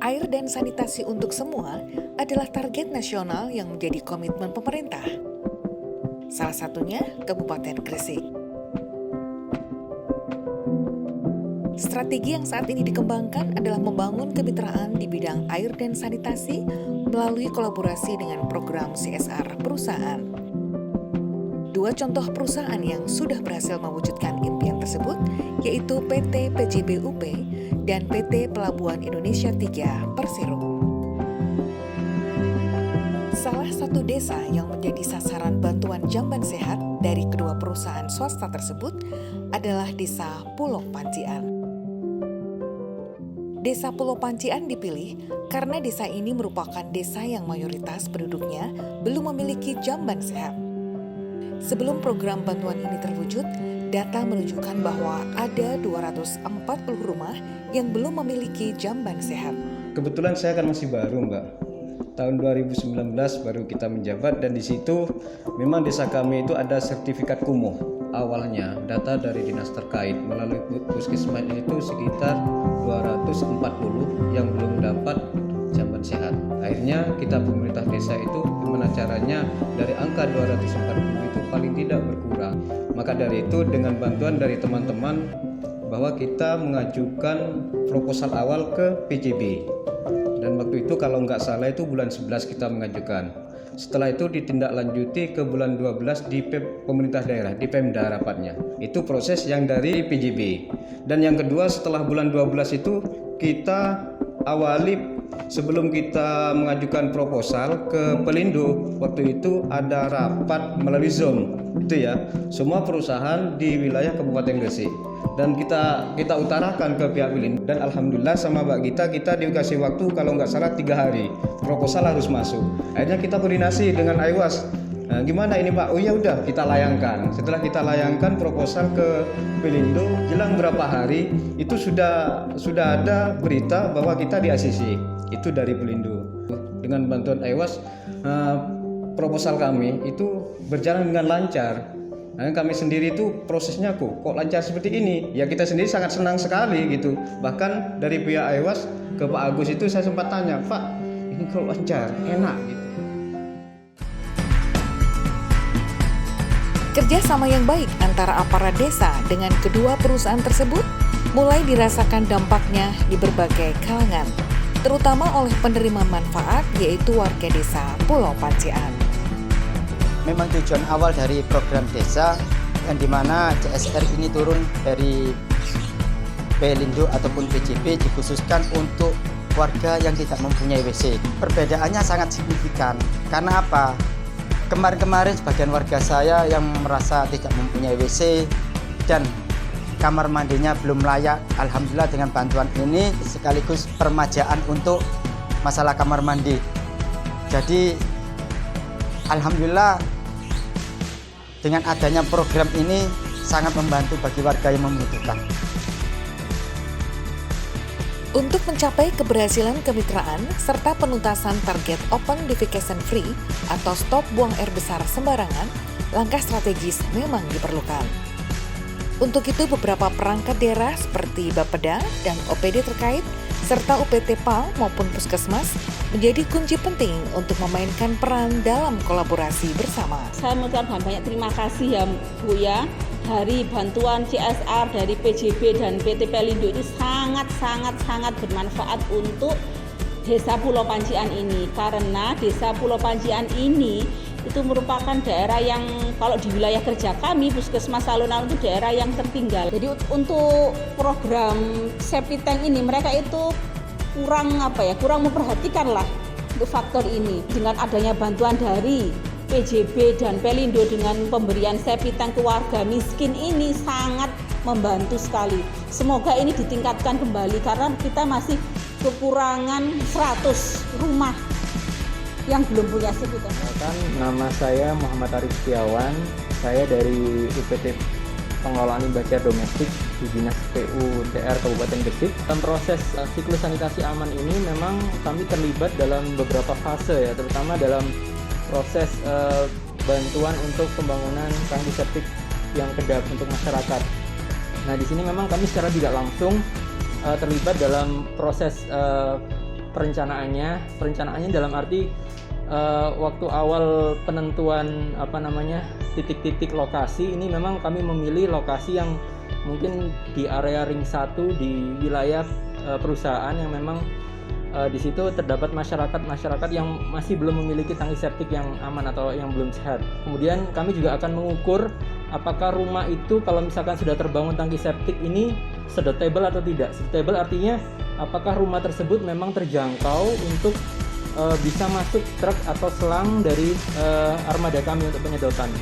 Air dan sanitasi untuk semua adalah target nasional yang menjadi komitmen pemerintah. Salah satunya Kabupaten Gresik. Strategi yang saat ini dikembangkan adalah membangun kemitraan di bidang air dan sanitasi melalui kolaborasi dengan program CSR perusahaan. Dua contoh perusahaan yang sudah berhasil mewujudkan impian tersebut yaitu PT PJB UP dan PT Pelabuhan Indonesia 3 Persero. Salah satu desa yang menjadi sasaran bantuan jamban sehat dari kedua perusahaan swasta tersebut adalah Desa Pulau Pancian. Desa Pulau Pancian dipilih karena desa ini merupakan desa yang mayoritas penduduknya belum memiliki jamban sehat. Sebelum program bantuan ini terwujud, data menunjukkan bahwa ada 240 rumah yang belum memiliki jamban sehat. Kebetulan saya kan masih baru, Mbak. Tahun 2019 baru kita menjabat dan di situ memang desa kami itu ada sertifikat kumuh. Awalnya data dari dinas terkait melalui puskesmas itu sekitar 240 yang belum dapat jamban sehat. Akhirnya kita pemerintah desa itu gimana caranya dari angka 240 itu paling tidak berkurang. Maka dari itu dengan bantuan dari teman-teman bahwa kita mengajukan proposal awal ke PJB. Dan waktu itu kalau nggak salah itu bulan 11 kita mengajukan. Setelah itu ditindaklanjuti ke bulan 12 di pemerintah daerah, di Pemda rapatnya. Itu proses yang dari PJB. Dan yang kedua setelah bulan 12 itu kita awali sebelum kita mengajukan proposal ke Pelindo. Waktu itu ada rapat melalui Zoom. Itu ya, semua perusahaan di wilayah Kabupaten Gresik. Dan kita utarakan ke pihak Pelindo. Dan alhamdulillah sama Mbak kita dikasih waktu kalau nggak salah 3 hari. Proposal harus masuk. Akhirnya kita koordinasi dengan Aiwas. Nah, gimana ini Pak? Oh ya udah kita layangkan. Setelah kita layangkan proposal ke Pelindo, jelang berapa hari itu sudah ada berita bahwa kita di ACC. Itu dari Pelindo. Dengan bantuan Aiwas, proposal kami itu berjalan dengan lancar. Nah, kami sendiri itu prosesnya kok lancar seperti ini. Ya kita sendiri sangat senang sekali gitu. Bahkan dari pihak Aiwas ke Pak Agus itu saya sempat tanya, Pak, ini kok lancar, enak gitu. Kerjasama yang baik antara aparat desa dengan kedua perusahaan tersebut mulai dirasakan dampaknya di berbagai kalangan, terutama oleh penerima manfaat yaitu warga desa Pulau Pancian. Memang tujuan awal dari program desa yang dimana CSR ini turun dari Pelindo ataupun PJB dikhususkan untuk warga yang tidak mempunyai WC. Perbedaannya sangat signifikan. Karena apa? Kemarin-kemarin sebagian warga saya yang merasa tidak mempunyai WC dan kamar mandinya belum layak. Alhamdulillah dengan bantuan ini sekaligus permajaan untuk masalah kamar mandi. Jadi alhamdulillah dengan adanya program ini sangat membantu bagi warga yang membutuhkan. Untuk mencapai keberhasilan kemitraan serta penuntasan target Open Defecation Free atau stop buang air besar sembarangan, langkah strategis memang diperlukan. Untuk itu beberapa perangkat daerah seperti Bapeda dan OPD terkait serta UPT PAL maupun Puskesmas menjadi kunci penting untuk memainkan peran dalam kolaborasi bersama. Saya mengucapkan banyak terima kasih ya Bu ya. Dari bantuan CSR dari PJB dan PT Pelindo ini sangat bermanfaat untuk Desa Pulau Pancian ini. Karena Desa Pulau Pancian ini itu merupakan daerah yang kalau di wilayah kerja kami Puskesmas Alun-Alun itu daerah yang tertinggal. Jadi untuk program septic tank ini mereka itu kurang memperhatikan lah untuk faktor ini. Dengan adanya bantuan dari PJB dan Pelindo dengan pemberian septic tank ke warga miskin ini sangat membantu sekali. Semoga ini ditingkatkan kembali karena kita masih kekurangan 100 rumah yang belum punya septic tank. Nama saya Muhammad Arif Setiawan, saya dari UPT Pengelolaan Limbah Cair Domestik di Dinas PUDR Kabupaten Gresik. Dalam proses siklus sanitasi aman ini memang kami terlibat dalam beberapa fase ya, terutama dalam proses bantuan untuk pembangunan tangki septik yang kedap untuk masyarakat. Nah di sini memang kami secara tidak langsung terlibat dalam proses perencanaannya dalam arti waktu awal penentuan titik-titik lokasi ini memang kami memilih lokasi yang mungkin di area ring 1 di wilayah perusahaan yang memang di situ terdapat masyarakat yang masih belum memiliki tangki septik yang aman atau yang belum sehat. Kemudian kami juga akan mengukur apakah rumah itu kalau misalkan sudah terbangun tangki septik ini sustainable atau tidak. Sustainable artinya apakah rumah tersebut memang terjangkau untuk bisa masuk truk atau selang dari armada kami untuk penyedotan.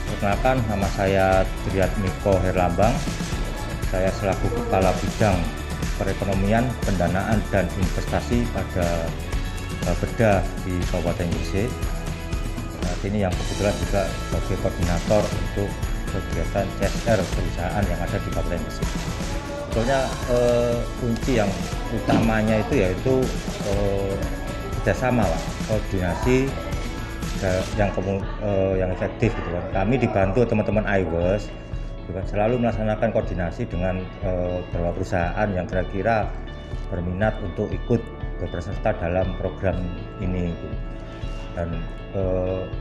Perkenalkan, nama saya Triatmiko Herlambang. Saya selaku Kepala Bidang Perekonomian, Pendanaan, dan Investasi pada Bapeda di Kabupaten Gresik. Saat ini yang kebetulan juga sebagai koordinator untuk kegiatan CSR perusahaan yang ada di Kabupaten Gresik. Sebetulnya kunci yang utamanya itu yaitu kerjasama, Pak. Koordinasi yang efektif gitu kan. Kami dibantu teman-teman IWES juga selalu melaksanakan koordinasi dengan beberapa perusahaan yang kira-kira berminat untuk ikut berpeserta dalam program ini. Dan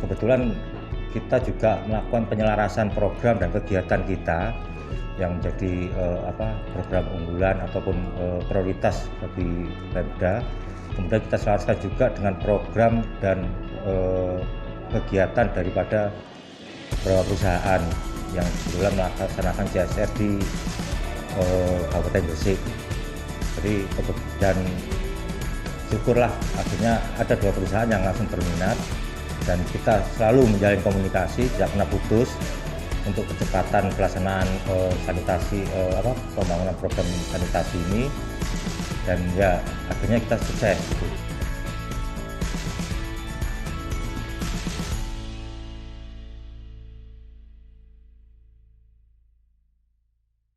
kebetulan kita juga melakukan penyelarasan program dan kegiatan kita yang menjadi program unggulan ataupun prioritas bagi Pemda. Kemudian kita selaraskan juga dengan program dan kegiatan daripada beberapa perusahaan yang kebetulan melaksanakan CSR di Kabupaten Gresik. Jadi dan syukurlah akhirnya ada 2 perusahaan yang langsung berminat dan kita selalu menjalin komunikasi tidak pernah putus untuk kecepatan pelaksanaan sanitasi pembangunan program sanitasi ini. Dan ya akhirnya kita sukses.